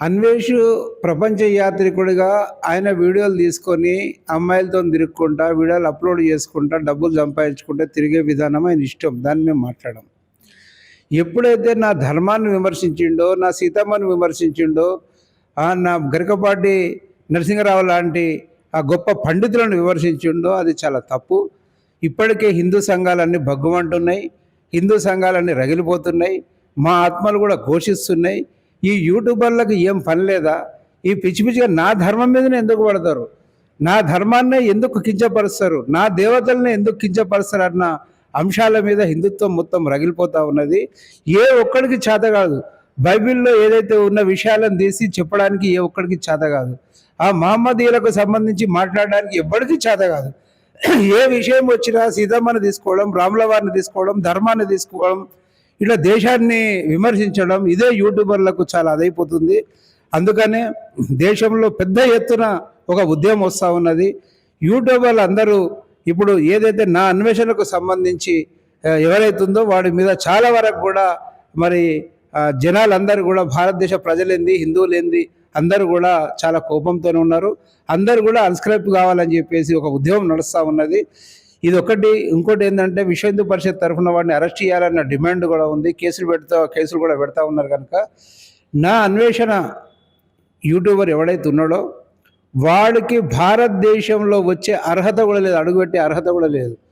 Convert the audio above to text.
అన్వేష్ ప్రపంచ యాత్రికుడిగా ఆయన వీడియోలు తీసుకొని అమ్మాయిలతో తిరుక్కుంటా వీడియోలు అప్లోడ్ చేసుకుంటా డబ్బులు సంపాదించుకుంటే తిరిగే విధానం ఆయన ఇష్టం. దాన్ని మేము మాట్లాడం. ఎప్పుడైతే నా ధర్మాన్ని విమర్శించిండో, నా సీతమ్మని విమర్శించిండో, నా గరికపాటి నరసింహరావు లాంటి ఆ గొప్ప పండితులను విమర్శించిండో అది చాలా తప్పు. ఇప్పటికే హిందూ సంఘాలన్నీ భగ్గుమంటున్నాయి, హిందూ సంఘాలన్నీ రగిలిపోతున్నాయి, మా ఆత్మలు కూడా ఘోషిస్తున్నాయి. ఈ యూట్యూబర్లకు ఏం పని లేదా? ఈ పిచ్చి పిచ్చిగా నా ధర్మం మీదనే ఎందుకు పడతారు? నా ధర్మాన్నే ఎందుకు కించపరుస్తారు? నా దేవతల్ని ఎందుకు కించపరుస్తారు అన్న అంశాల మీద హిందుత్వం మొత్తం రగిలిపోతూ ఉన్నది. ఏ ఒక్కడికి చేత కాదు. బైబిల్లో ఏదైతే ఉన్న విషయాలను తీసి చెప్పడానికి ఏ ఒక్కడికి చేత కాదు. ఆ మహమ్మదీయులకు సంబంధించి మాట్లాడడానికి ఎవ్వడికి చేత కాదు. ఏ విషయం వచ్చినా సీతమ్మని తీసుకోవడం, రాముల వారిని తీసుకోవడం, ధర్మాన్ని తీసుకోవడం, ఇట్లా దేశాన్ని విమర్శించడం ఇదే యూట్యూబర్లకు చాలా అదైపోతుంది. అందుకనే దేశంలో పెద్ద ఎత్తున ఒక ఉద్యమం వస్తూ ఉన్నది. యూట్యూబర్లు అందరూ ఇప్పుడు ఏదైతే నా అన్వేషణకు సంబంధించి ఎవరైతుందో వాడి మీద చాలా వరకు కూడా మరి జనాలందరూ కూడా భారతదేశ ప్రజలేంది, హిందువులేంది అందరూ కూడా చాలా కోపంతోనే ఉన్నారు. అందరూ కూడా అన్స్క్రైబ్ కావాలని చెప్పేసి ఒక ఉద్యమం నడుస్తూ ఉన్నది. ఇది ఒకటి. ఇంకోటి ఏంటంటే విశ్వ హిందూ పరిషత్ తరఫున వాడిని అరెస్ట్ చేయాలన్న డిమాండ్ కూడా ఉంది. కేసులు కూడా పెడతా ఉన్నారు. కనుక నా అన్వేషణ యూట్యూబర్ ఎవడైతే ఉన్నాడో వాడికి భారతదేశంలో వచ్చే అర్హత కూడా లేదు, అడుగుపెట్టే అర్హత కూడా లేదు.